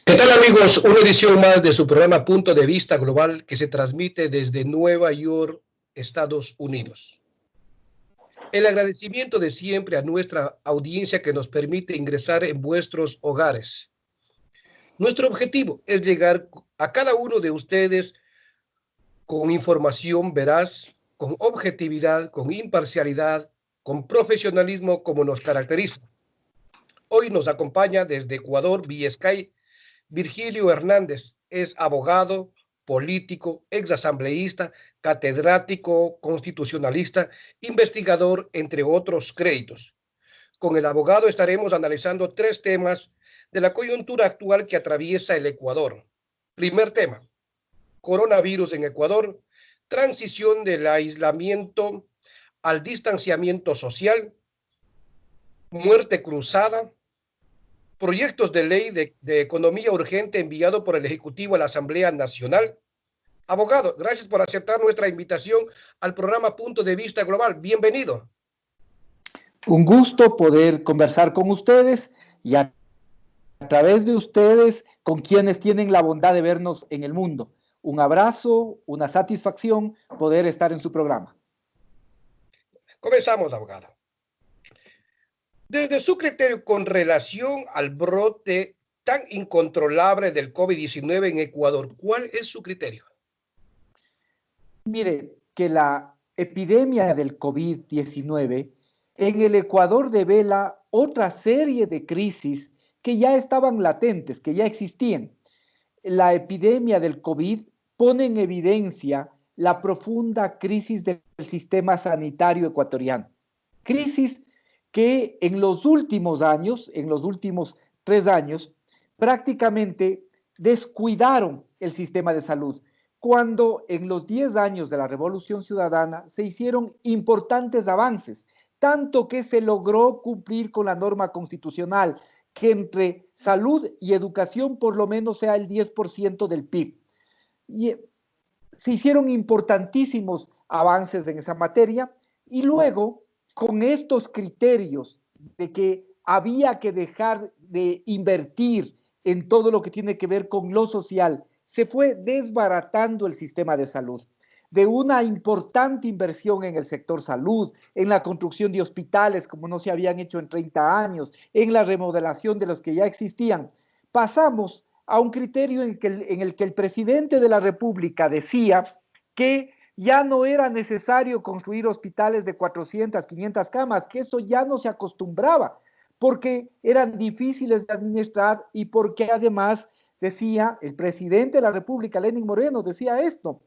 ¿Qué tal, amigos? Una edición más de su programa Punto de Vista Global que se transmite desde Nueva York, Estados Unidos. El agradecimiento de siempre a nuestra audiencia que nos permite ingresar en vuestros hogares. Nuestro objetivo es llegar a cada uno de ustedes con información veraz, con objetividad, con imparcialidad, con profesionalismo como nos caracteriza. Hoy nos acompaña desde Ecuador, vía Skype, Virgilio Hernández. Es abogado, político, exasambleísta, catedrático, constitucionalista, investigador, entre otros créditos. Con el abogado estaremos analizando 3 temas de la coyuntura actual que atraviesa el Ecuador. Primer tema: coronavirus en Ecuador, transición del aislamiento al distanciamiento social, muerte cruzada, proyectos de ley de economía urgente enviado por el Ejecutivo a la Asamblea Nacional. Abogado, gracias por aceptar nuestra invitación al programa Punto de Vista Global. Bienvenido. Un gusto poder conversar con ustedes y a través de ustedes con quienes tienen la bondad de vernos en el mundo. Un abrazo, una satisfacción poder estar en su programa. Comenzamos, abogado. Desde su criterio con relación al brote tan incontrolable del COVID-19 en Ecuador, ¿cuál es su criterio? Mire, que la epidemia del COVID-19 en el Ecuador devela otra serie de crisis que ya estaban latentes, que ya existían. La epidemia del COVID pone en evidencia la profunda crisis del sistema sanitario ecuatoriano. Crisis que en los últimos años, en los últimos 3 años, prácticamente descuidaron el sistema de salud, cuando en los 10 años de la Revolución Ciudadana se hicieron importantes avances, tanto que se logró cumplir con la norma constitucional, que entre salud y educación por lo menos sea el 10% del PIB. Y se hicieron importantísimos avances en esa materia y luego, con estos criterios de que había que dejar de invertir en todo lo que tiene que ver con lo social, se fue desbaratando el sistema de salud. De una importante inversión en el sector salud, en la construcción de hospitales como no se habían hecho en 30 años, en la remodelación de los que ya existían, pasamos a un criterio en el que el presidente de la República decía que ya no era necesario construir hospitales de 400, 500 camas, que eso ya no se acostumbraba, porque eran difíciles de administrar y porque además decía el presidente de la República, Lenín Moreno, decía esto,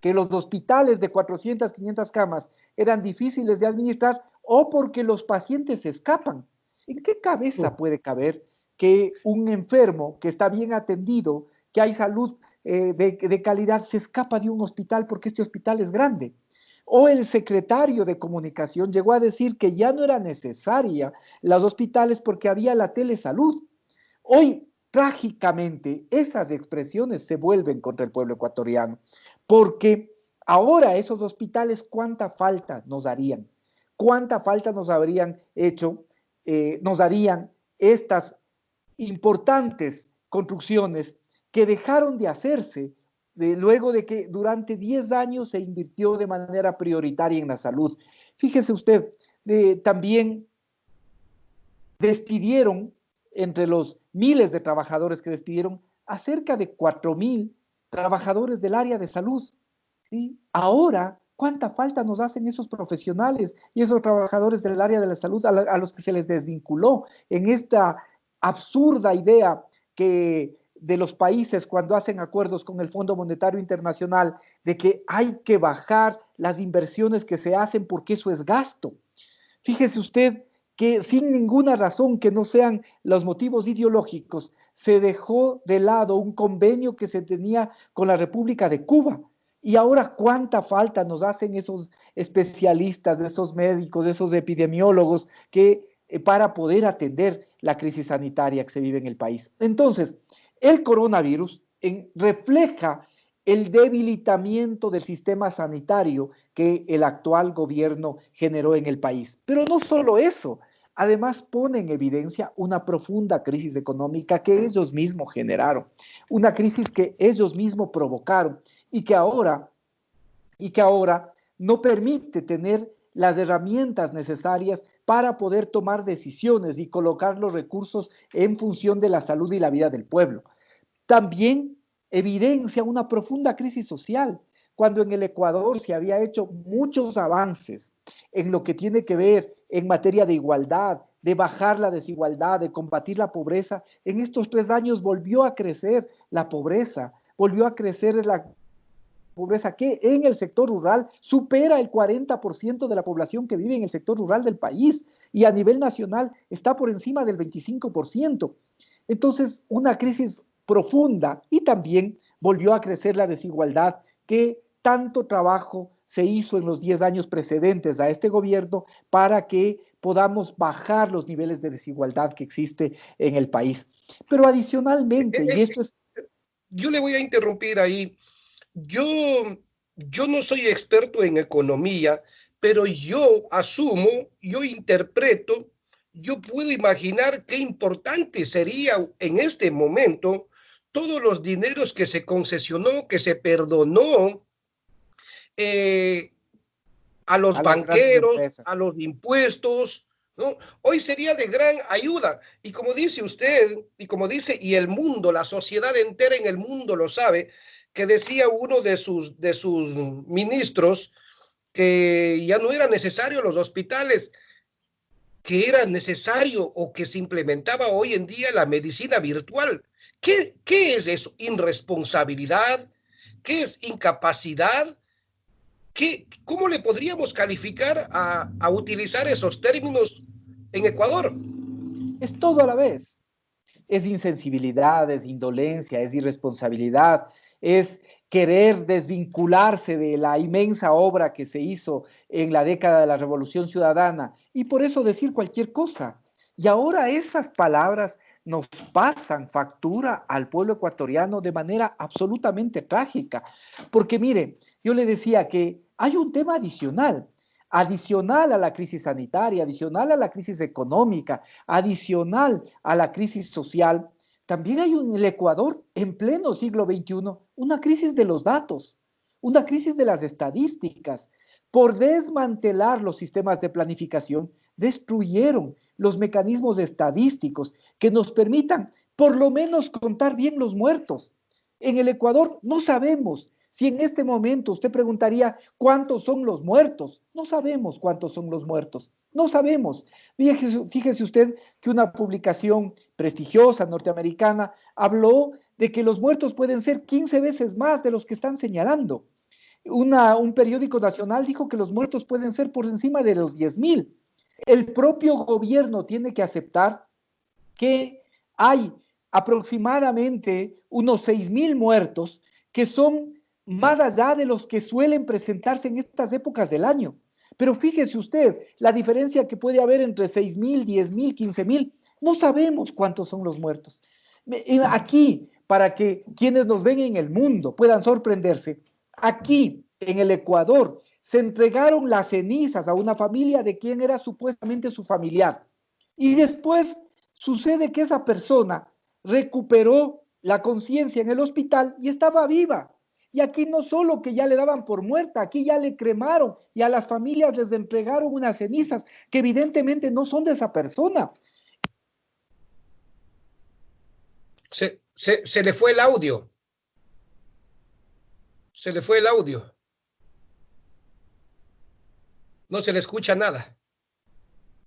que los hospitales de 400, 500 camas eran difíciles de administrar o porque los pacientes se escapan. ¿En qué cabeza puede caber que un enfermo que está bien atendido, que hay salud de calidad, se escapa de un hospital porque este hospital es grande? O el secretario de Comunicación llegó a decir que ya no era necesaria los hospitales porque había la telesalud. Hoy, trágicamente, esas expresiones se vuelven contra el pueblo ecuatoriano, porque ahora esos hospitales, ¿cuánta falta nos harían? ¿Cuánta falta nos habrían hecho, nos harían estas importantes construcciones que dejaron de hacerse luego de que durante 10 años se invirtió de manera prioritaria en la salud? Fíjese usted, también despidieron, entre los miles de trabajadores que despidieron, a cerca de 4,000 trabajadores del área de salud. ¿Sí? Ahora, ¿cuánta falta nos hacen esos profesionales y esos trabajadores del área de la salud a los que se les desvinculó en esta absurda idea que de los países cuando hacen acuerdos con el Fondo Monetario Internacional de que hay que bajar las inversiones que se hacen porque eso es gasto? Fíjese usted que sin ninguna razón que no sean los motivos ideológicos, se dejó de lado un convenio que se tenía con la República de Cuba. Y ahora, ¿cuánta falta nos hacen esos especialistas, esos médicos, esos epidemiólogos que para poder atender la crisis sanitaria que se vive en el país? Entonces, el coronavirus refleja el debilitamiento del sistema sanitario que el actual gobierno generó en el país. Pero no solo eso, además pone en evidencia una profunda crisis económica que ellos mismos generaron, una crisis que ellos mismos provocaron y que ahora no permite tener las herramientas necesarias para poder tomar decisiones y colocar los recursos en función de la salud y la vida del pueblo. También evidencia una profunda crisis social, cuando en el Ecuador se había hecho muchos avances en lo que tiene que ver en materia de igualdad, de bajar la desigualdad, de combatir la pobreza. En estos 3 años volvió a crecer la pobreza, volvió a crecer la pobreza que en el sector rural supera el 40% de la población que vive en el sector rural del país y a nivel nacional está por encima del 25%. Entonces, una crisis profunda y también volvió a crecer la desigualdad que tanto trabajo se hizo en los 10 años precedentes a este gobierno para que podamos bajar los niveles de desigualdad que existe en el país. Pero adicionalmente, y esto es... Yo le voy a interrumpir ahí. Yo, yo no soy experto en economía, pero yo asumo, yo interpreto, yo puedo imaginar qué importante sería en este momento todos los dineros que se concesionó, que se perdonó eh, a los a las grandes banqueros, empresas. a los impuestos, ¿no? Hoy sería de gran ayuda. Y como dice usted, y como dice, y el mundo, la sociedad entera en el mundo lo sabe, que decía uno de sus ministros que ya no eran necesarios los hospitales, que era necesario o que se implementaba hoy en día la medicina virtual. ¿Qué es eso? ¿Irresponsabilidad? ¿Qué es incapacidad? ¿Cómo le podríamos calificar a utilizar esos términos en Ecuador? Es todo a la vez. Es insensibilidad, es indolencia, es irresponsabilidad, es querer desvincularse de la inmensa obra que se hizo en la década de la Revolución Ciudadana y por eso decir cualquier cosa. Y ahora esas palabras nos pasan factura al pueblo ecuatoriano de manera absolutamente trágica. Porque mire, yo le decía que hay un tema adicional a la crisis sanitaria, adicional a la crisis económica, adicional a la crisis social. También hay en el Ecuador, en pleno siglo XXI, una crisis de los datos, una crisis de las estadísticas. Por desmantelar los sistemas de planificación, destruyeron los mecanismos estadísticos que nos permitan por lo menos contar bien los muertos. En el Ecuador no sabemos si en este momento usted preguntaría cuántos son los muertos. No sabemos cuántos son los muertos. No sabemos. Fíjese usted que una publicación prestigiosa norteamericana habló de que los muertos pueden ser 15 veces más de los que están señalando. Un periódico nacional dijo que los muertos pueden ser por encima de los 10,000. El propio gobierno tiene que aceptar que hay aproximadamente unos 6,000 muertos que son más allá de los que suelen presentarse en estas épocas del año. Pero fíjese usted, la diferencia que puede haber entre 6,000, 10,000, 15,000, no sabemos cuántos son los muertos. Aquí, para que quienes nos ven en el mundo puedan sorprenderse, aquí en el Ecuador se entregaron las cenizas a una familia de quien era supuestamente su familiar. Y después sucede que esa persona recuperó la conciencia en el hospital y estaba viva. Y aquí no solo que ya le daban por muerta, aquí ya le cremaron y a las familias les entregaron unas cenizas que evidentemente no son de esa persona. Se le fue el audio. Se le fue el audio. No se le escucha nada.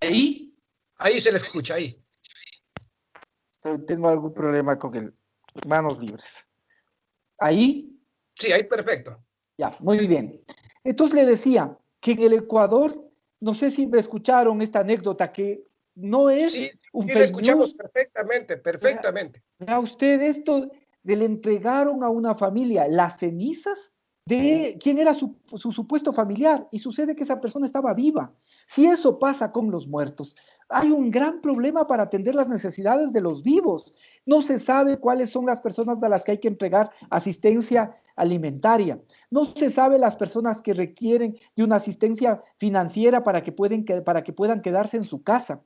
Ahí. Ahí se le escucha, ahí. Tengo algún problema con el manos libres. Ahí. Sí, ahí perfecto. Ya, muy bien. Entonces le decía que en el Ecuador, no sé si me escucharon esta anécdota, que no es sí, un sí, le fake escuchamos news. perfectamente, perfectamente. Vea usted esto de le entregaron a una familia las cenizas de quién era su supuesto familiar y sucede que esa persona estaba viva. Si eso pasa con los muertos, hay un gran problema para atender las necesidades de los vivos. No se sabe cuáles son las personas a las que hay que entregar asistencia alimentaria. No se sabe las personas que requieren de una asistencia financiera para que puedan quedarse en su casa.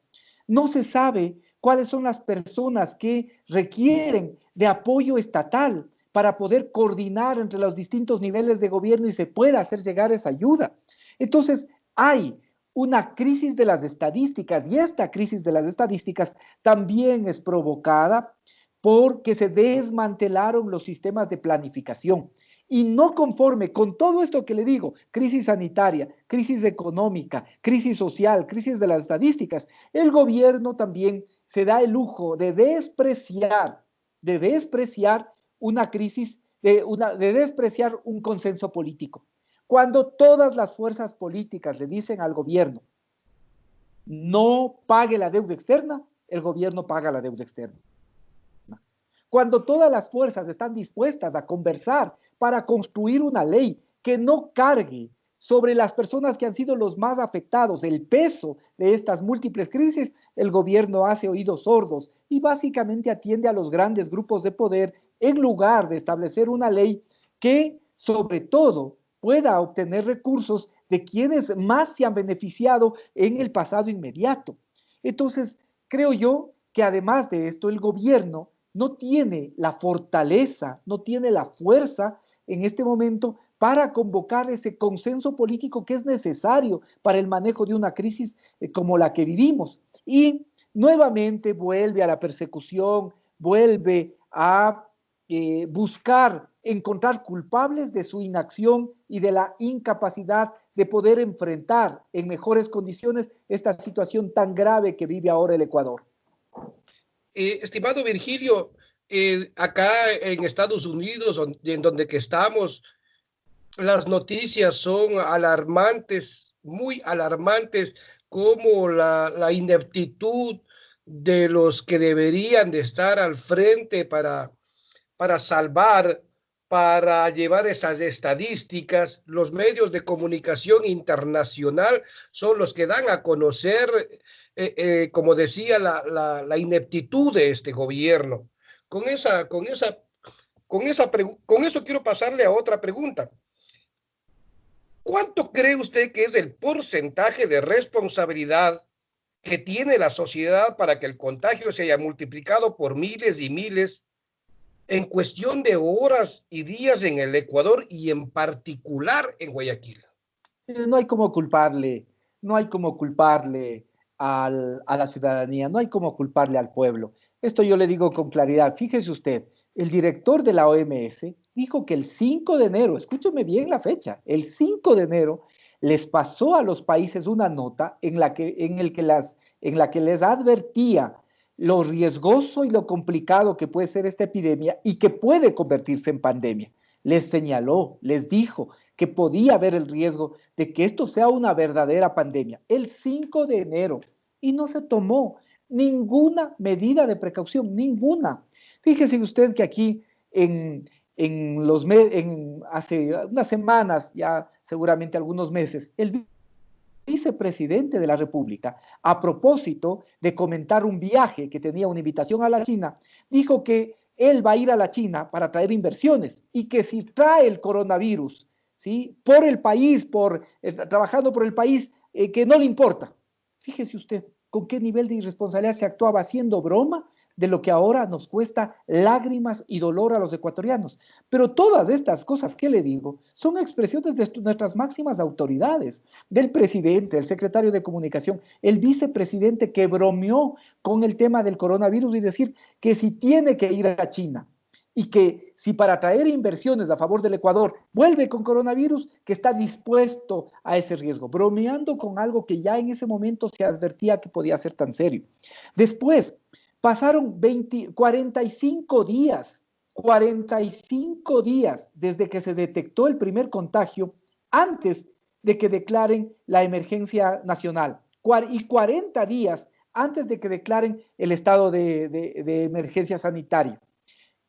No se sabe cuáles son las personas que requieren de apoyo estatal para poder coordinar entre los distintos niveles de gobierno y se pueda hacer llegar esa ayuda. Entonces, hay una crisis de las estadísticas y esta crisis de las estadísticas también es provocada porque se desmantelaron los sistemas de planificación. Y no conforme con todo esto que le digo, crisis sanitaria, crisis económica, crisis social, crisis de las estadísticas, el gobierno también se da el lujo de despreciar una crisis, de despreciar un consenso político. Cuando todas las fuerzas políticas le dicen al gobierno, no pague la deuda externa, el gobierno paga la deuda externa. Cuando todas las fuerzas están dispuestas a conversar para construir una ley que no cargue sobre las personas que han sido los más afectados el peso de estas múltiples crisis, el gobierno hace oídos sordos y básicamente atiende a los grandes grupos de poder en lugar de establecer una ley que, sobre todo, pueda obtener recursos de quienes más se han beneficiado en el pasado inmediato. Entonces, creo yo que además de esto, el gobierno no tiene la fortaleza, no tiene la fuerza en este momento para convocar ese consenso político que es necesario para el manejo de una crisis como la que vivimos. Y nuevamente vuelve a la persecución, vuelve a buscar encontrar culpables de su inacción y de la incapacidad de poder enfrentar en mejores condiciones esta situación tan grave que vive ahora el Ecuador. Estimado Virgilio, acá en Estados Unidos, en donde que estamos, las noticias son alarmantes, muy alarmantes, como la ineptitud de los que deberían de estar al frente para salvar, para llevar esas estadísticas. Los medios de comunicación internacional son los que dan a conocer, como decía, la ineptitud de este gobierno. Con eso quiero pasarle a otra pregunta. ¿Cuánto cree usted que es el porcentaje de responsabilidad que tiene la sociedad para que el contagio se haya multiplicado por miles y miles en cuestión de horas y días en el Ecuador y en particular en Guayaquil? No hay como culparle, no hay como culparle a la ciudadanía, no hay como culparle al pueblo. Esto yo le digo con claridad. Fíjese usted, el director de la OMS dijo que el 5 de enero, escúcheme bien la fecha, el 5 de enero les pasó a los países una nota en la que les advertía lo riesgoso y lo complicado que puede ser esta epidemia y que puede convertirse en pandemia. Les señaló, les dijo que podía haber el riesgo de que esto sea una verdadera pandemia el 5 de enero y no se tomó ninguna medida de precaución, ninguna. Fíjese usted que aquí hace unas semanas, ya seguramente algunos meses, el vicepresidente de la República, a propósito de comentar un viaje que tenía una invitación a la China, dijo que él va a ir a la China para traer inversiones y que si trae el coronavirus, ¿sí? Por el país, trabajando por el país, que no le importa. Fíjese usted con qué nivel de irresponsabilidad se actuaba, haciendo broma de lo que ahora nos cuesta lágrimas y dolor a los ecuatorianos. Pero todas estas cosas que le digo son expresiones de nuestras máximas autoridades, del presidente, el secretario de Comunicación, el vicepresidente que bromeó con el tema del coronavirus y decir que si tiene que ir a China y que si para traer inversiones a favor del Ecuador vuelve con coronavirus, que está dispuesto a ese riesgo, bromeando con algo que ya en ese momento se advertía que podía ser tan serio. Después, pasaron 45 días desde que se detectó el primer contagio antes de que declaren la emergencia nacional y 40 días antes de que declaren el estado de emergencia sanitaria.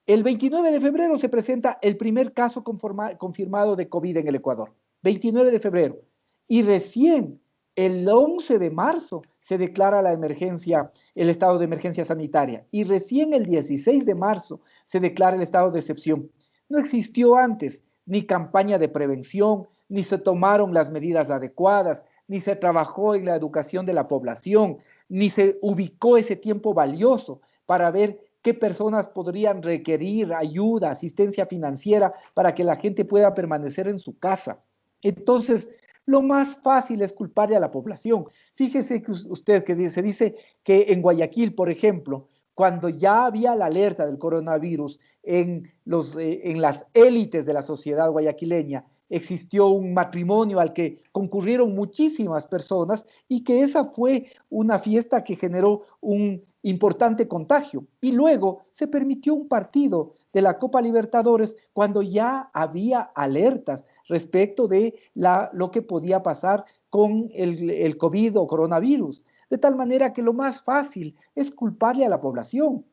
El 29 de febrero se presenta el primer caso confirmado de COVID en el Ecuador. 29 de febrero. Y recién el 11 de marzo se declara la emergencia, el estado de emergencia sanitaria. Y recién el 16 de marzo se declara el estado de excepción. No existió antes ni campaña de prevención, ni se tomaron las medidas adecuadas, ni se trabajó en la educación de la población, ni se ubicó ese tiempo valioso para ver qué personas podrían requerir ayuda, asistencia financiera para que la gente pueda permanecer en su casa. Entonces, lo más fácil es culparle a la población. Fíjese que usted que se dice que en Guayaquil, por ejemplo, cuando ya había la alerta del coronavirus en las élites de la sociedad guayaquileña, existió un matrimonio al que concurrieron muchísimas personas y que esa fue una fiesta que generó un importante contagio. Y luego se permitió un partido de la Copa Libertadores cuando ya había alertas respecto de lo que podía pasar con el COVID o coronavirus. De tal manera que lo más fácil es culparle a la población.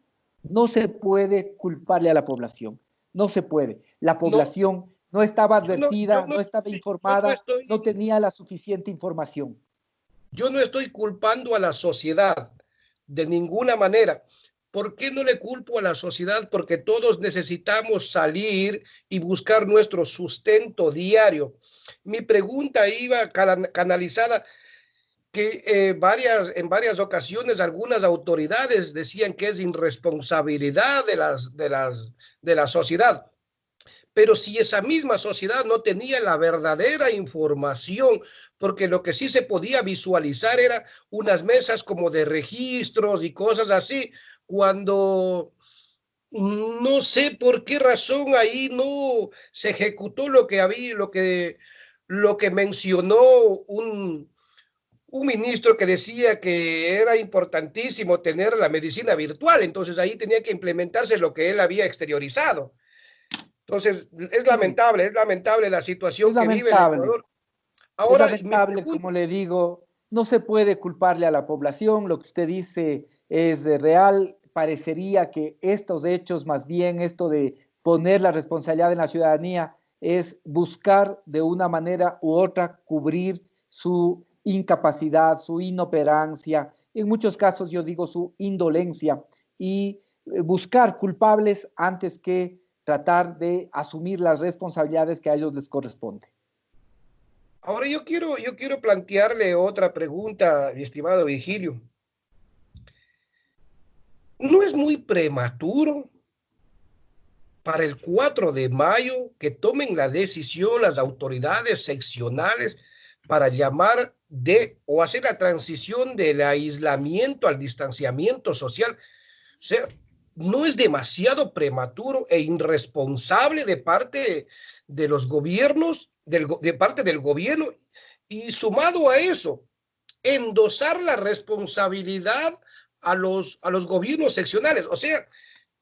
No se puede culparle a la población. No se puede. La No, población no estaba yo advertida, no, no estaba yo no informada, estoy, no tenía la suficiente información. yo no estoy culpando a la sociedad de ninguna manera. ¿Por qué no le culpo a la sociedad? Porque todos necesitamos salir y buscar nuestro sustento diario. Mi pregunta iba canalizada que en varias ocasiones algunas autoridades decían que es irresponsabilidad de la sociedad. Pero si esa misma sociedad no tenía la verdadera información, porque lo que sí se podía visualizar era unas mesas como de registros y cosas así, cuando no sé por qué razón ahí no se ejecutó lo que había, lo que mencionó un ministro que decía que era importantísimo tener la medicina virtual, entonces ahí tenía que implementarse lo que él había exteriorizado. Entonces, Sí, es lamentable la es situación que vive el lamentable. Ecuador. Es Ahora, mi lamentable, pregunta, como le digo, no se puede culparle a la población, lo que usted dice es real, parecería que estos hechos, más bien esto de poner la responsabilidad en la ciudadanía, es buscar de una manera u otra cubrir su incapacidad, su inoperancia, en muchos casos yo digo su indolencia, y buscar culpables antes que tratar de asumir las responsabilidades que a ellos les corresponde. ahora yo quiero plantearle otra pregunta, mi estimado Vigilio. ¿No es muy prematuro para el 4 de mayo que tomen la decisión las autoridades seccionales para llamar de o hacer la transición del aislamiento al distanciamiento social? O sea, no es demasiado prematuro e irresponsable de parte de los gobiernos, de parte del gobierno, y sumado a eso, endosar la responsabilidad a los gobiernos seccionales. O sea,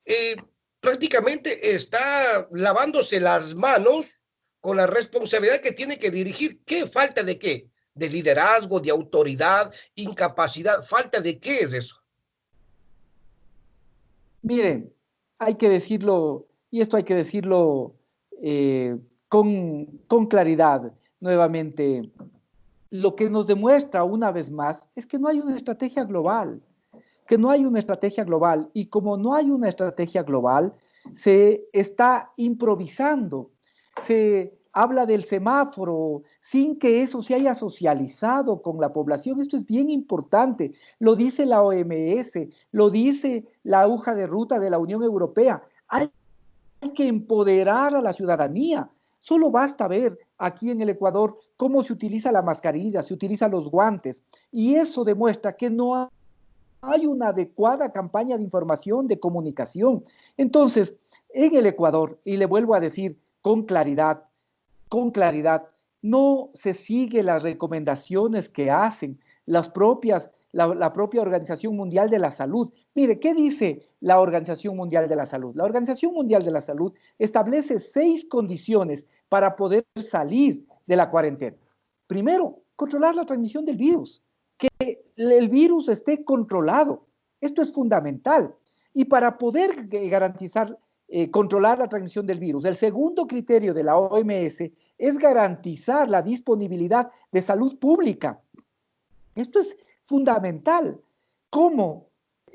eh, prácticamente está lavándose las manos con la responsabilidad que tiene que dirigir. ¿Qué falta de qué? De liderazgo, de autoridad, incapacidad. ¿Falta de qué es eso? Miren, hay que decirlo, y esto hay que decirlo con claridad nuevamente. Lo que nos demuestra una vez más es que no hay una estrategia global, que no hay una estrategia global. Y como no hay una estrategia global, se está improvisando. Se habla del semáforo sin que eso se haya socializado con la población. Esto es bien importante. Lo dice la OMS, lo dice la hoja de ruta de la Unión Europea. Hay que empoderar a la ciudadanía. Solo basta ver aquí en el Ecuador cómo se utiliza la mascarilla, se utilizan los guantes, y eso demuestra que no hay una adecuada campaña de información, de comunicación. Entonces, en el Ecuador, y le vuelvo a decir con claridad, no se sigue las recomendaciones que hacen la propia Organización Mundial de la Salud. Mire, ¿qué dice la Organización Mundial de la Salud? La Organización Mundial de la Salud establece 6 condiciones para poder salir de la cuarentena. Primero, controlar la transmisión del virus, que el virus esté controlado. Esto es fundamental. Y para poder garantizar, controlar la transmisión del virus, el segundo criterio de la OMS es garantizar la disponibilidad de salud pública. Esto es fundamental. ¿Cómo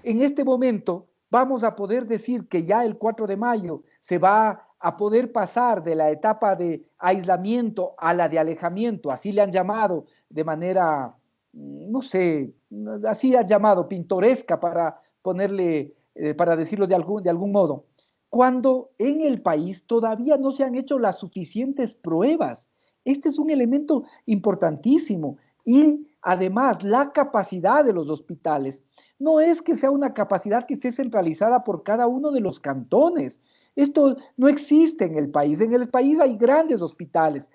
en este momento vamos a poder decir que ya el 4 de mayo se va a poder pasar de la etapa de aislamiento a la de alejamiento, así le han llamado de manera, no sé, así han llamado pintoresca para ponerle, para decirlo de algún modo, cuando en el país todavía no se han hecho las suficientes pruebas. Este es un elemento importantísimo y además la capacidad de los hospitales no es que sea una capacidad que esté centralizada por cada uno de los cantones. Esto no existe en el país. En el país hay grandes hospitales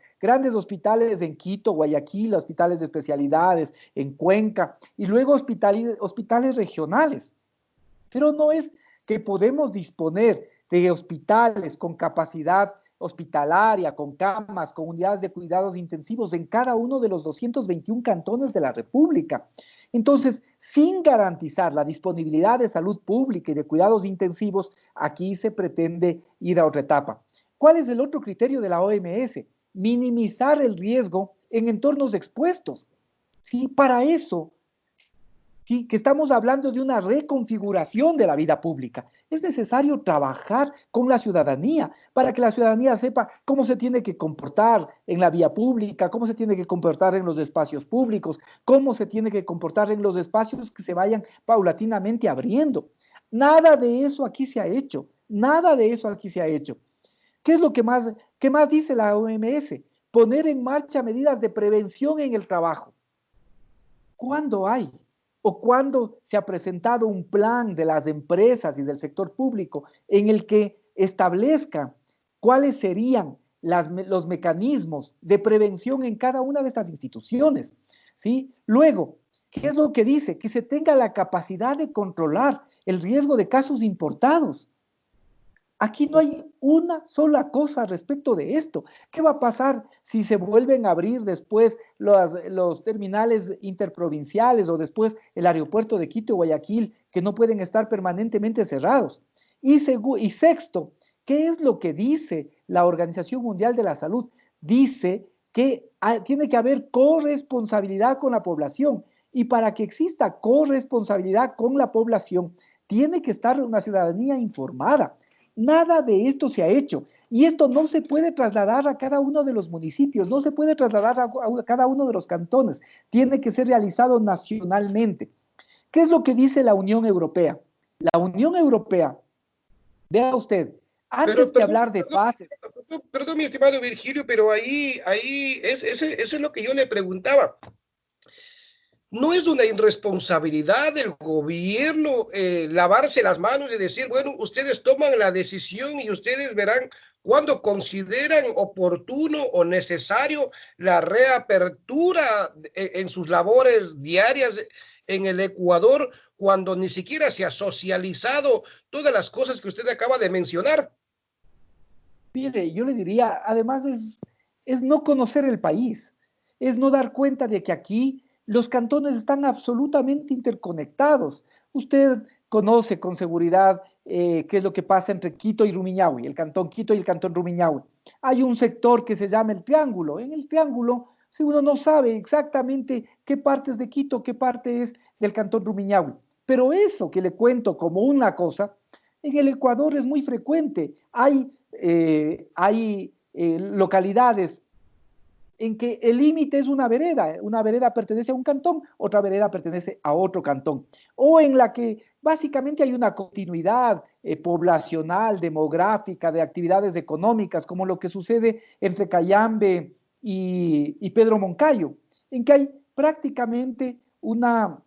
en Quito, Guayaquil, hospitales de especialidades, en Cuenca, y luego hospitales regionales. Pero no es que podemos disponer de hospitales con capacidad hospitalaria, con camas, con unidades de cuidados intensivos en cada uno de los 221 cantones de la República. Entonces, sin garantizar la disponibilidad de salud pública y de cuidados intensivos, aquí se pretende ir a otra etapa. ¿Cuál es el otro criterio de la OMS? Minimizar el riesgo en entornos expuestos. Sí, para eso, sí, que estamos hablando de una reconfiguración de la vida pública. Es necesario trabajar con la ciudadanía para que la ciudadanía sepa cómo se tiene que comportar en la vía pública, cómo se tiene que comportar en los espacios públicos, cómo se tiene que comportar en los espacios que se vayan paulatinamente abriendo. Nada de eso aquí se ha hecho. Nada de eso aquí se ha hecho. ¿Qué es lo que más dice la OMS? Poner en marcha medidas de prevención en el trabajo. ¿Cuándo hay? ¿O cuándo se ha presentado un plan de las empresas y del sector público en el que establezca cuáles serían los mecanismos de prevención en cada una de estas instituciones? ¿Sí? Luego, ¿qué es lo que dice? Que se tenga la capacidad de controlar el riesgo de casos importados. Aquí no hay una sola cosa respecto de esto. ¿Qué va a pasar si se vuelven a abrir después los terminales interprovinciales o después el aeropuerto de Quito y Guayaquil, que no pueden estar permanentemente cerrados? Y sexto, ¿qué es lo que dice la Organización Mundial de la Salud? Dice que tiene que haber corresponsabilidad con la población. Y para que exista corresponsabilidad con la población, tiene que estar una ciudadanía informada. Nada de esto se ha hecho y esto no se puede trasladar a cada uno de los municipios, no se puede trasladar a cada uno de los cantones, tiene que ser realizado nacionalmente. ¿Qué es lo que dice la Unión Europea? La Unión Europea, vea usted, antes de hablar de fases. Perdón, mi estimado Virgilio, pero eso es lo que yo le preguntaba. No es una irresponsabilidad del gobierno lavarse las manos y decir, bueno, ustedes toman la decisión y ustedes verán cuando consideran oportuno o necesario la reapertura en sus labores diarias en el Ecuador, cuando ni siquiera se ha socializado todas las cosas que usted acaba de mencionar. Mire, yo le diría, además es no conocer el país, es no dar cuenta de que aquí los cantones están absolutamente interconectados. Usted conoce con seguridad qué es lo que pasa entre Quito y Rumiñahui, el cantón Quito y el cantón Rumiñahui. Hay un sector que se llama el Triángulo. En el Triángulo, si uno no sabe exactamente qué parte es de Quito, qué parte es del cantón Rumiñahui. Pero eso que le cuento como una cosa, en el Ecuador es muy frecuente. Hay localidades en que el límite es una vereda pertenece a un cantón, otra vereda pertenece a otro cantón, o en la que básicamente hay una continuidad poblacional, demográfica, de actividades económicas, como lo que sucede entre Cayambe y Pedro Moncayo, en que hay prácticamente una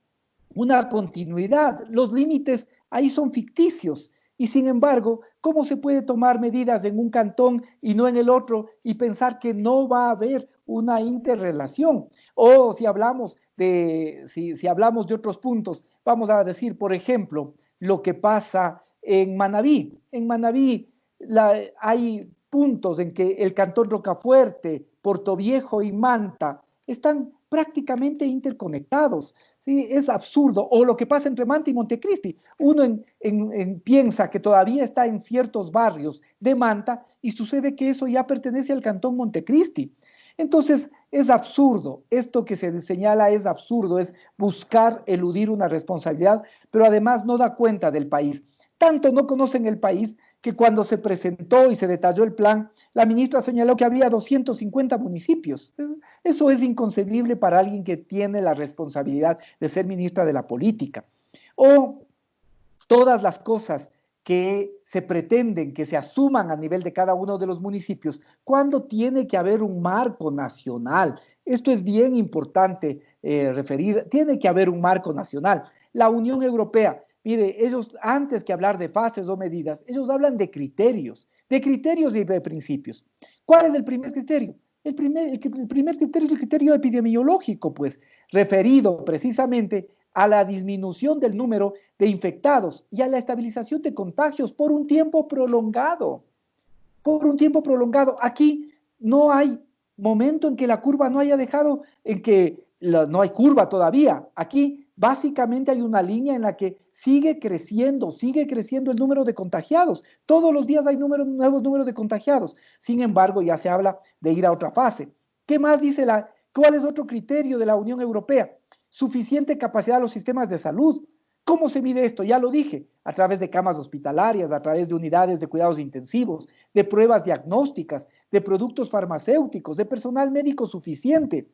continuidad. Los límites ahí son ficticios. Y sin embargo, ¿cómo se puede tomar medidas en un cantón y no en el otro y pensar que no va a haber una interrelación? O si hablamos si hablamos de otros puntos, vamos a decir, por ejemplo, lo que pasa en Manabí. En Manabí hay puntos en que el cantón Rocafuerte, Portoviejo y Manta están prácticamente interconectados. ¿Sí? Es absurdo. O lo que pasa entre Manta y Montecristi. Uno piensa que todavía está en ciertos barrios de Manta y sucede que eso ya pertenece al cantón Montecristi. Entonces, es absurdo. Esto que se señala es absurdo, es buscar eludir una responsabilidad, pero además no da cuenta del país. Tanto no conocen el país que cuando se presentó y se detalló el plan, la ministra señaló que había 250 municipios. Eso es inconcebible para alguien que tiene la responsabilidad de ser ministra de la política. O todas las cosas que se pretenden que se asuman a nivel de cada uno de los municipios, cuando tiene que haber un marco nacional. Esto es bien importante referir, tiene que haber un marco nacional. La Unión Europea, mire, ellos antes que hablar de fases o medidas, ellos hablan de criterios y de principios. ¿Cuál es el primer criterio? El primer criterio es el criterio epidemiológico, pues, referido precisamente a la disminución del número de infectados y a la estabilización de contagios por un tiempo prolongado. Por un tiempo prolongado. Aquí no hay momento en que la curva no haya dejado, no hay curva todavía. Aquí básicamente hay una línea en la que sigue creciendo el número de contagiados. Todos los días hay nuevos números de contagiados. Sin embargo, ya se habla de ir a otra fase. ¿Qué más dice cuál es otro criterio de la Unión Europea? Suficiente capacidad de los sistemas de salud. ¿Cómo se mide esto? Ya lo dije, a través de camas hospitalarias, a través de unidades de cuidados intensivos, de pruebas diagnósticas, de productos farmacéuticos, de personal médico suficiente.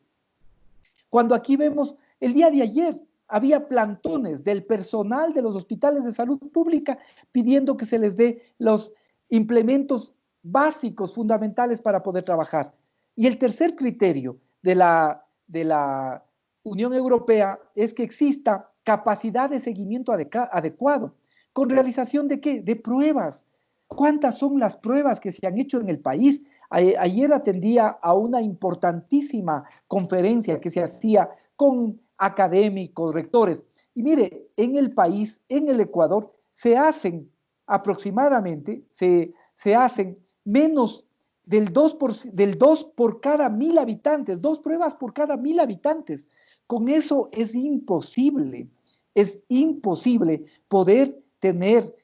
Cuando aquí vemos, el día de ayer había plantones del personal de los hospitales de salud pública pidiendo que se les dé los implementos básicos, fundamentales para poder trabajar. Y el tercer criterio de la Unión Europea es que exista capacidad de seguimiento adecuado. ¿Con realización de qué? De pruebas. ¿Cuántas son las pruebas que se han hecho en el país? Ayer atendía a una importantísima conferencia que se hacía con académicos, rectores. Y mire, en el país, en el Ecuador, se hacen aproximadamente, se hacen menos del 2 por cada 1000 habitantes, 2 pruebas por cada 1000 habitantes. Con eso es imposible poder tener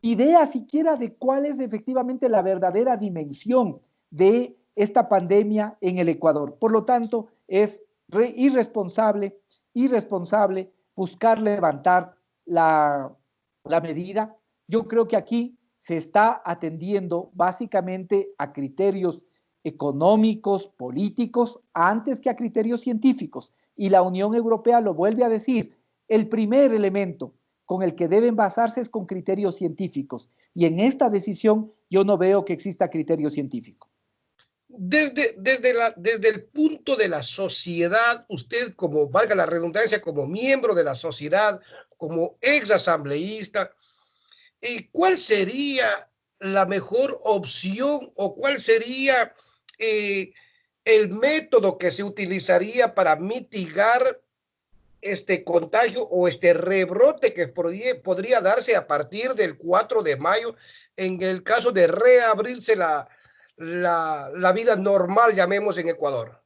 idea siquiera de cuál es efectivamente la verdadera dimensión de esta pandemia en el Ecuador. Por lo tanto, es irresponsable buscar levantar la medida. Yo creo que aquí se está atendiendo básicamente a criterios económicos, políticos, antes que a criterios científicos. Y la Unión Europea lo vuelve a decir, el primer elemento con el que deben basarse es con criterios científicos. Y en esta decisión yo no veo que exista criterio científico. Desde el punto de la sociedad, usted como, valga la redundancia, como miembro de la sociedad, como ex asambleísta, ¿cuál sería la mejor opción o cuál sería el método que se utilizaría para mitigar este contagio o este rebrote que podría darse a partir del 4 de mayo en el caso de reabrirse la vida normal, llamemos, en Ecuador?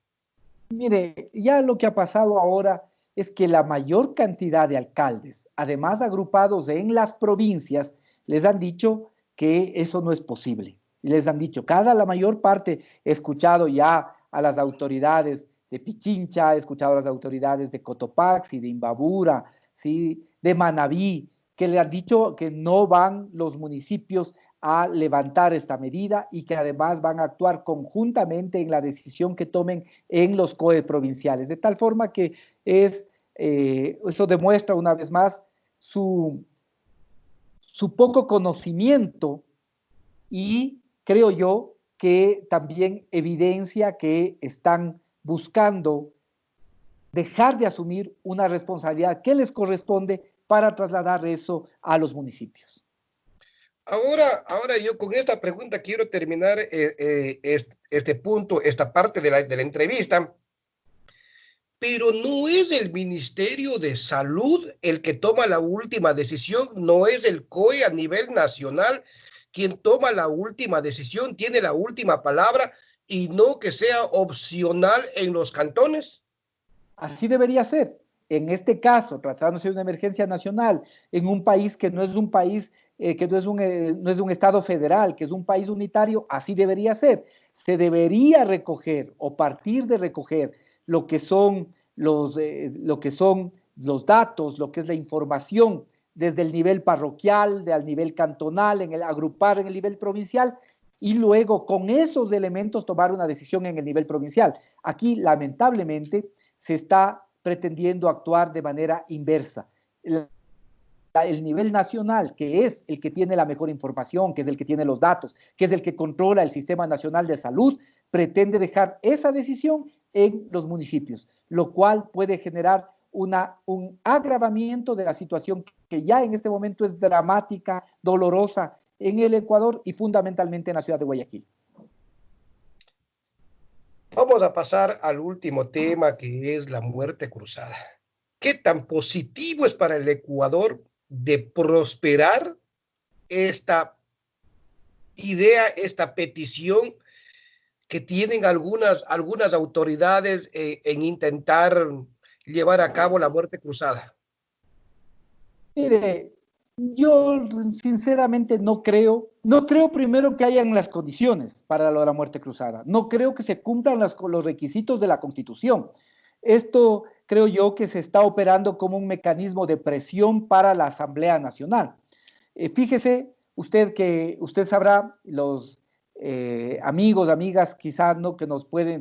Mire, ya lo que ha pasado ahora es que la mayor cantidad de alcaldes, además agrupados en las provincias, les han dicho que eso no es posible. Les han dicho, la mayor parte, he escuchado ya a las autoridades de Pichincha, he escuchado a las autoridades de Cotopaxi, de Imbabura, ¿sí? De Manabí, que le han dicho que no van los municipios a levantar esta medida y que además van a actuar conjuntamente en la decisión que tomen en los COE provinciales, de tal forma que eso demuestra una vez más su poco conocimiento y creo yo que también evidencia que están buscando dejar de asumir una responsabilidad que les corresponde para trasladar eso a los municipios. Ahora yo con esta pregunta quiero terminar este punto, esta parte de la entrevista, pero no es el Ministerio de Salud el que toma la última decisión, no es el COE a nivel nacional quien toma la última decisión, tiene la última palabra y no que sea opcional en los cantones. Así debería ser. En este caso, tratándose de una emergencia nacional, en un país que no es un país, que no es un Estado federal, que es un país unitario, así debería ser. Se debería recoger o partir de recoger lo que son los datos, lo que es la información desde el nivel parroquial, al nivel cantonal, agrupar en el nivel provincial y luego con esos elementos tomar una decisión en el nivel provincial. Aquí, lamentablemente, se está pretendiendo actuar de manera inversa. El nivel nacional, que es el que tiene la mejor información, que es el que tiene los datos, que es el que controla el Sistema Nacional de Salud, pretende dejar esa decisión en los municipios, lo cual puede generar un agravamiento de la situación que ya en este momento es dramática, dolorosa en el Ecuador y fundamentalmente en la ciudad de Guayaquil. Vamos a pasar al último tema, que es la muerte cruzada. ¿Qué tan positivo es para el Ecuador de prosperar esta idea, esta petición que tienen algunas autoridades en intentar llevar a cabo la muerte cruzada? Mire, yo sinceramente no creo primero que hayan las condiciones para lo de la muerte cruzada. No creo que se cumplan los requisitos de la Constitución. Esto creo yo que se está operando como un mecanismo de presión para la Asamblea Nacional. Fíjese usted que usted sabrá, los amigos, amigas, quizás no que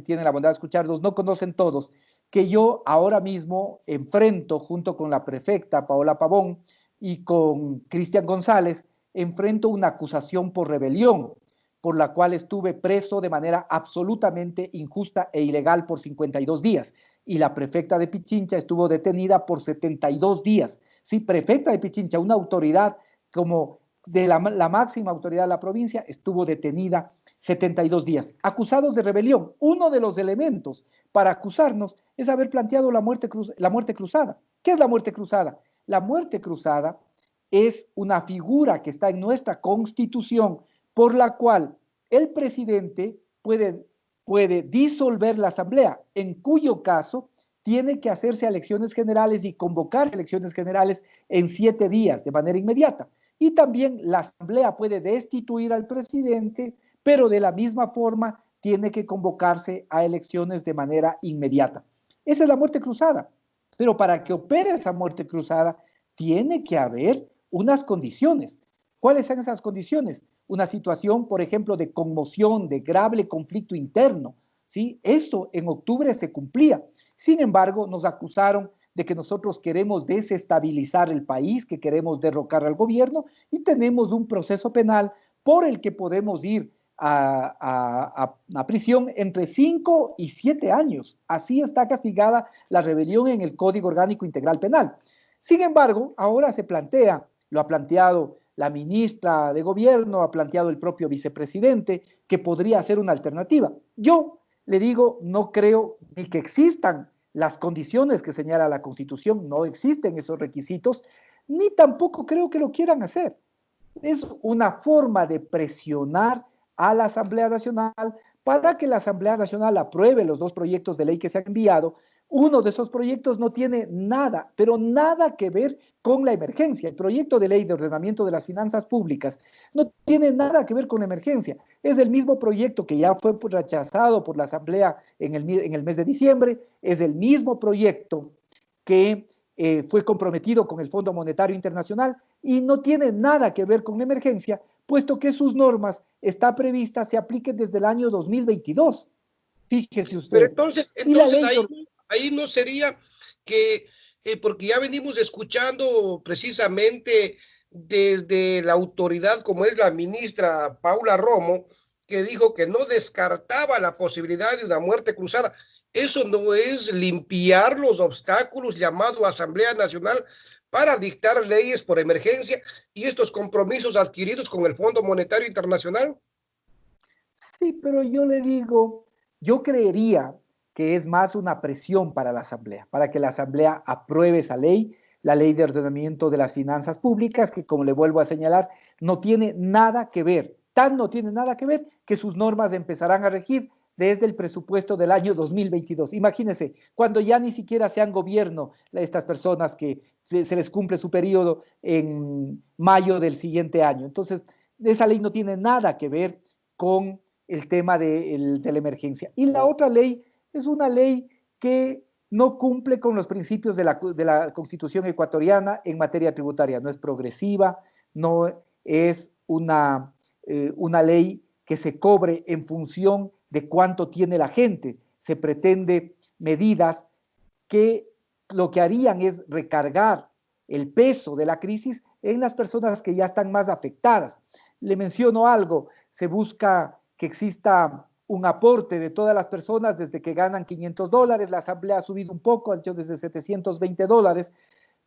tienen la bondad de escucharnos, no conocen todos, que yo ahora mismo enfrento, junto con la prefecta Paola Pavón y con Cristian González, enfrento una acusación por rebelión, por la cual estuve preso de manera absolutamente injusta e ilegal por 52 días. Y la prefecta de Pichincha estuvo detenida por 72 días. Sí, prefecta de Pichincha, una autoridad como de la máxima autoridad de la provincia, estuvo detenida 72 días, acusados de rebelión. Uno de los elementos para acusarnos es haber planteado la muerte cruzada. ¿Qué es la muerte cruzada? La muerte cruzada es una figura que está en nuestra Constitución por la cual el presidente puede disolver la Asamblea, en cuyo caso tiene que hacerse elecciones generales y convocar elecciones generales en 7 días de manera inmediata. Y también la Asamblea puede destituir al presidente, pero de la misma forma tiene que convocarse a elecciones de manera inmediata. Esa es la muerte cruzada. Pero para que opere esa muerte cruzada, tiene que haber unas condiciones. ¿Cuáles son esas condiciones? Una situación, por ejemplo, de conmoción, de grave conflicto interno. ¿Sí? Eso en octubre se cumplía. Sin embargo, nos acusaron de que nosotros queremos desestabilizar el país, que queremos derrocar al gobierno y tenemos un proceso penal por el que podemos ir a prisión entre 5 y 7 años. Así está castigada la rebelión en el Código Orgánico Integral Penal. Sin embargo, ahora se plantea, lo ha planteado la ministra de Gobierno, ha planteado el propio vicepresidente, que podría ser una alternativa. Yo le digo, no creo ni que existan las condiciones que señala la Constitución, no existen esos requisitos, ni tampoco creo que lo quieran hacer. Es una forma de presionar a la Asamblea Nacional para que la Asamblea Nacional apruebe los 2 proyectos de ley que se han enviado. Uno de esos proyectos no tiene nada, pero nada que ver con la emergencia. El proyecto de ley de ordenamiento de las finanzas públicas no tiene nada que ver con la emergencia. Es el mismo proyecto que ya fue rechazado por la Asamblea en el mes de diciembre, es el mismo proyecto que fue comprometido con el Fondo Monetario Internacional y no tiene nada que ver con la emergencia, puesto que sus normas está prevista se apliquen desde el año 2022. Fíjese usted. Pero entonces ahí no sería que, porque ya venimos escuchando precisamente desde la autoridad como es la ministra Paula Romo, que dijo que no descartaba la posibilidad de una muerte cruzada. Eso no es limpiar los obstáculos llamado Asamblea Nacional para dictar leyes por emergencia y estos compromisos adquiridos con el Fondo Monetario Internacional. Sí, pero yo le digo, yo creería que es más una presión para la Asamblea, para que la Asamblea apruebe esa ley, la ley de ordenamiento de las finanzas públicas, que como le vuelvo a señalar, no tiene nada que ver, no tiene nada que ver que sus normas empezarán a regir desde el presupuesto del año 2022. Imagínense, cuando ya ni siquiera sean gobierno estas personas que se les cumple su periodo en mayo del siguiente año. Entonces, esa ley no tiene nada que ver con el tema de la emergencia. Y la otra ley es una ley que no cumple con los principios de la Constitución ecuatoriana en materia tributaria, no es progresiva, no es una ley que se cobre en función de cuánto tiene la gente. Se pretende medidas que lo que harían es recargar el peso de la crisis en las personas que ya están más afectadas. Le menciono algo, se busca que exista un aporte de todas las personas desde que ganan $500, la asamblea ha subido un poco, ha hecho desde $720,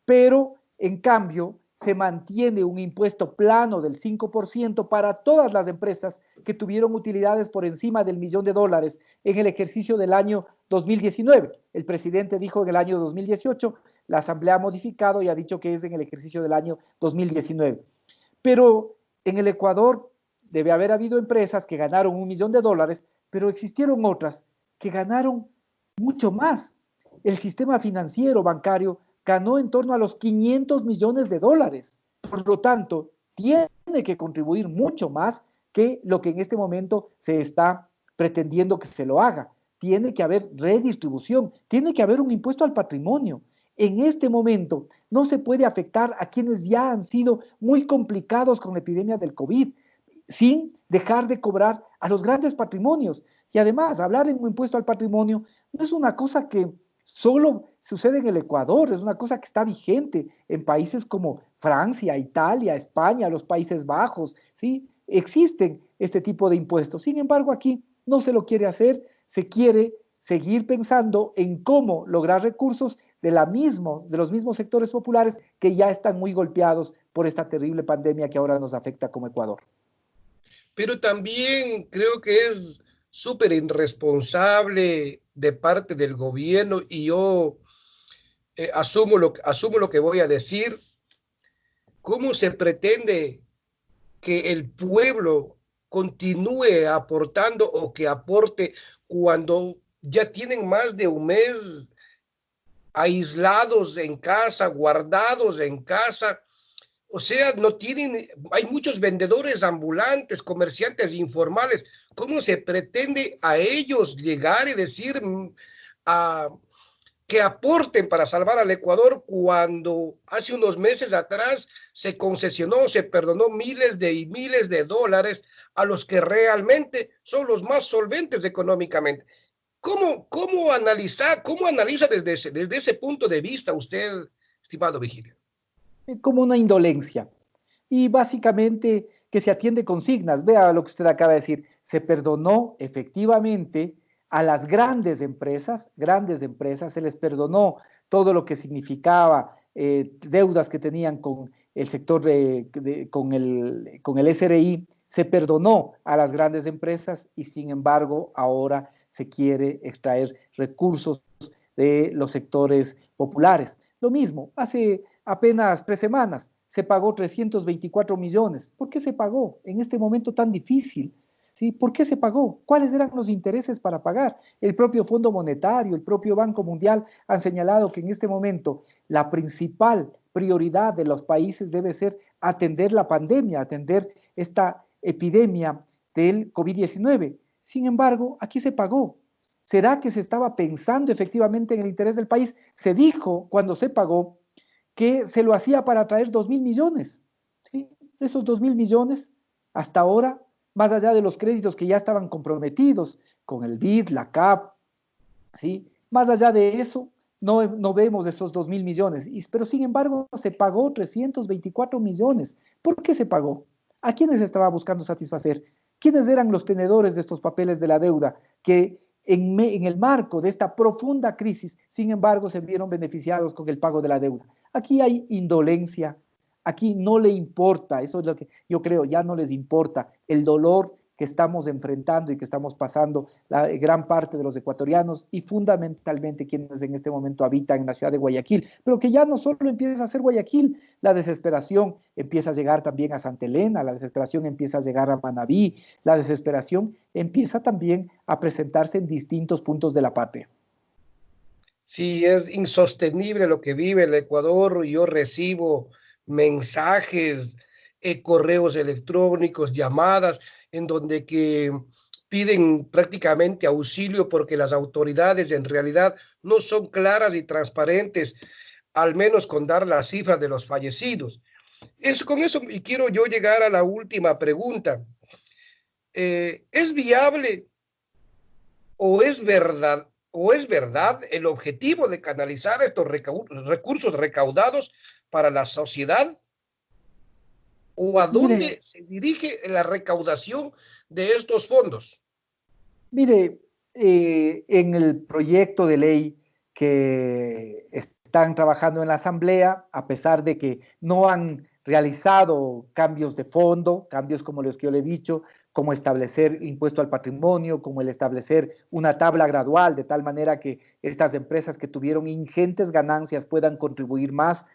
pero en cambio se mantiene un impuesto plano del 5% para todas las empresas que tuvieron utilidades por encima del $1.000.000 en el ejercicio del año 2019. El presidente dijo en el año 2018, la asamblea ha modificado y ha dicho que es en el ejercicio del año 2019. Pero en el Ecuador debe haber habido empresas que ganaron $1.000.000, pero existieron otras que ganaron mucho más. El sistema financiero bancario ganó en torno a los $500 millones. Por lo tanto, tiene que contribuir mucho más que lo que en este momento se está pretendiendo que se lo haga. Tiene que haber redistribución, tiene que haber un impuesto al patrimonio. En este momento no se puede afectar a quienes ya han sido muy complicados con la epidemia del COVID, sin dejar de cobrar a los grandes patrimonios. Y además, hablar en un impuesto al patrimonio no es una cosa que solo sucede en el Ecuador, es una cosa que está vigente en países como Francia, Italia, España, los Países Bajos, ¿sí? Existen este tipo de impuestos. Sin embargo, aquí no se lo quiere hacer, se quiere seguir pensando en cómo lograr recursos de los mismos sectores populares que ya están muy golpeados por esta terrible pandemia que ahora nos afecta como Ecuador. Pero también creo que es súper irresponsable de parte del gobierno y yo asumo lo que voy a decir. ¿Cómo se pretende que el pueblo continúe aportando o que aporte cuando ya tienen más de un mes aislados en casa, guardados en casa? O sea, no tienen, hay muchos vendedores ambulantes, comerciantes informales. ¿Cómo se pretende a ellos llegar y decir a, que aporten para salvar al Ecuador cuando hace unos meses atrás se concesionó, se perdonó miles y miles de dólares a los que realmente son los más solventes económicamente? ¿Cómo analiza desde ese punto de vista usted, estimado Vigilio? Como una indolencia. Y básicamente que se atiende consignas. Vea lo que usted acaba de decir. Se perdonó efectivamente a las grandes empresas, se les perdonó todo lo que significaba deudas que tenían con el sector con el SRI, se perdonó a las grandes empresas y sin embargo ahora se quiere extraer recursos de los sectores populares. Lo mismo, hace apenas 3 semanas se pagó 324 millones. ¿Por qué se pagó en este momento tan difícil? ¿Sí? ¿Por qué se pagó? ¿Cuáles eran los intereses para pagar? El propio Fondo Monetario, el propio Banco Mundial han señalado que en este momento la principal prioridad de los países debe ser atender la pandemia, atender esta epidemia del COVID-19. Sin embargo, aquí se pagó. ¿Será que se estaba pensando efectivamente en el interés del país? Se dijo cuando se pagó que se lo hacía para traer 2.000 millones. ¿Sí? Esos 2.000 millones, hasta ahora, más allá de los créditos que ya estaban comprometidos con el BID, la CAP, ¿sí? Más allá de eso, no vemos esos 2.000 millones. Pero sin embargo, se pagó 324 millones. ¿Por qué se pagó? ¿A quiénes estaba buscando satisfacer? ¿Quiénes eran los tenedores de estos papeles de la deuda que en el marco de esta profunda crisis, sin embargo, se vieron beneficiados con el pago de la deuda? Aquí hay indolencia, aquí no le importa, eso es lo que yo creo, ya no les importa el dolor que estamos enfrentando y que estamos pasando la gran parte de los ecuatorianos y fundamentalmente quienes en este momento habitan en la ciudad de Guayaquil, pero que ya no solo empieza a ser Guayaquil, la desesperación empieza a llegar también a Santa Elena, la desesperación empieza a llegar a Manabí, la desesperación empieza también a presentarse en distintos puntos de la patria. Sí, es insostenible lo que vive el Ecuador. Yo recibo mensajes, correos electrónicos, llamadas, en donde que piden prácticamente auxilio porque las autoridades en realidad no son claras y transparentes, al menos con dar las cifras de los fallecidos. Con eso y quiero yo llegar a la última pregunta. ¿Es viable o es verdad el objetivo de canalizar estos recursos recaudados para la sociedad? ¿O a dónde Mire, se dirige la recaudación de estos fondos? mire, en el proyecto de ley que están trabajando en la Asamblea, a pesar de que no han realizado cambios de fondo, cambios como los que yo le he dicho, como establecer impuesto al patrimonio, como el establecer una tabla gradual, de tal manera que estas empresas que tuvieron ingentes ganancias puedan contribuir más.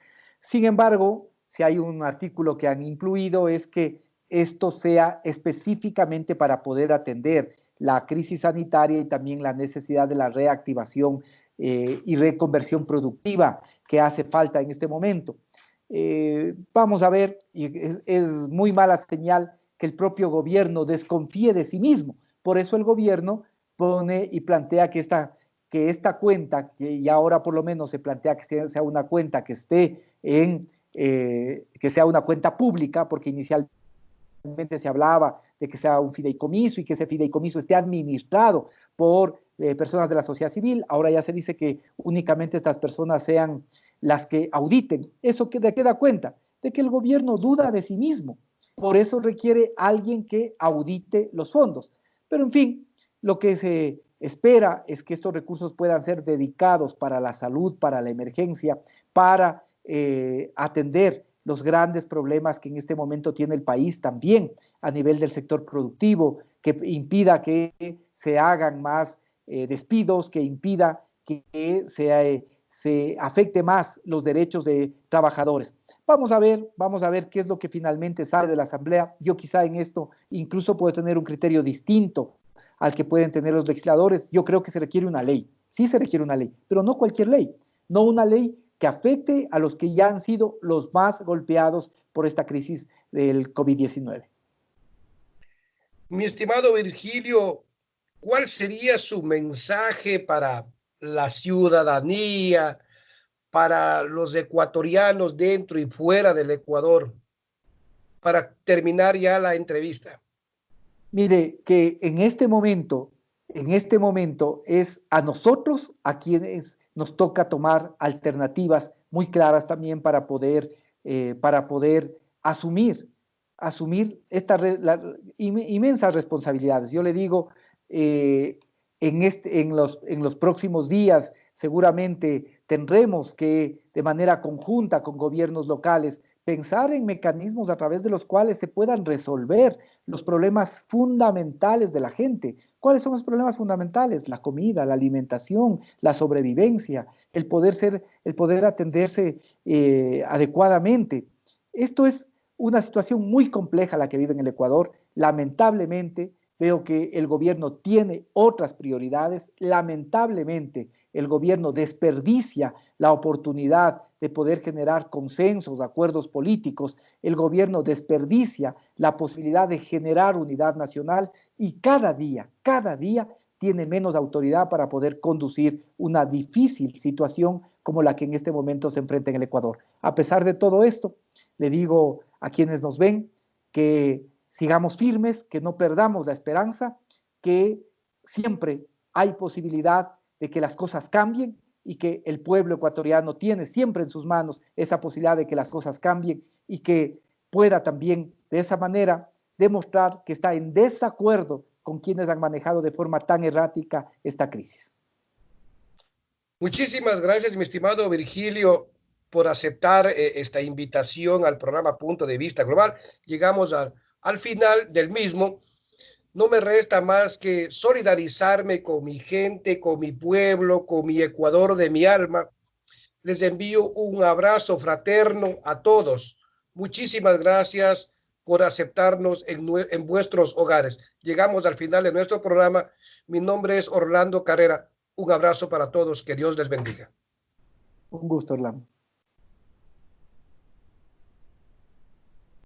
Sin embargo, si hay un artículo que han incluido es que esto sea específicamente para poder atender la crisis sanitaria y también la necesidad de la reactivación y reconversión productiva que hace falta en este momento. Vamos a ver, y es muy mala señal que el propio gobierno desconfíe de sí mismo. Por eso el gobierno pone y plantea que esta cuenta, que ya ahora por lo menos se plantea que sea una cuenta que esté que sea una cuenta pública, porque inicialmente se hablaba de que sea un fideicomiso y que ese fideicomiso esté administrado por personas de la sociedad civil. Ahora ya se dice que únicamente estas personas sean las que auditen. ¿Eso de qué da cuenta? De que el gobierno duda de sí mismo. Por eso requiere alguien que audite los fondos. Pero en fin, lo que se espera es que estos recursos puedan ser dedicados para la salud, para la emergencia, para atender los grandes problemas que en este momento tiene el país también a nivel del sector productivo, que impida que se hagan más despidos, que impida que se afecte más los derechos de trabajadores. Vamos a ver qué es lo que finalmente sale de la Asamblea. Yo quizá en esto incluso puedo tener un criterio distinto al que pueden tener los legisladores. Yo creo que se requiere una ley, sí se requiere una ley, pero no cualquier ley, no una ley que afecte a los que ya han sido los más golpeados por esta crisis del COVID-19. Mi estimado Virgilio, ¿cuál sería su mensaje para la ciudadanía, para los ecuatorianos dentro y fuera del Ecuador, para terminar ya la entrevista? Mire, que en este momento es a nosotros a quienes nos toca tomar alternativas muy claras también para poder asumir inmensas responsabilidades. Yo le digo, en los próximos días seguramente tendremos que, de manera conjunta con gobiernos locales, pensar en mecanismos a través de los cuales se puedan resolver los problemas fundamentales de la gente. ¿Cuáles son los problemas fundamentales? La comida, la alimentación, la sobrevivencia, el poder atenderse adecuadamente. Esto es una situación muy compleja la que vive en el Ecuador. Lamentablemente, veo que el gobierno tiene otras prioridades. Lamentablemente, el gobierno desperdicia la oportunidad de poder generar consensos, acuerdos políticos. El gobierno desperdicia la posibilidad de generar unidad nacional y cada día tiene menos autoridad para poder conducir una difícil situación como la que en este momento se enfrenta en el Ecuador. A pesar de todo esto, le digo a quienes nos ven que sigamos firmes, que no perdamos la esperanza, que siempre hay posibilidad de que las cosas cambien y que el pueblo ecuatoriano tiene siempre en sus manos esa posibilidad de que las cosas cambien y que pueda también de esa manera demostrar que está en desacuerdo con quienes han manejado de forma tan errática esta crisis. Muchísimas gracias, mi estimado Virgilio, por aceptar esta invitación al programa Punto de Vista Global. Llegamos al final del mismo. No me resta más que solidarizarme con mi gente, con mi pueblo, con mi Ecuador de mi alma. Les envío un abrazo fraterno a todos. Muchísimas gracias por aceptarnos en vuestros hogares. Llegamos al final de nuestro programa. Mi nombre es Orlando Carrera. Un abrazo para todos. Que Dios les bendiga. Un gusto, Orlando.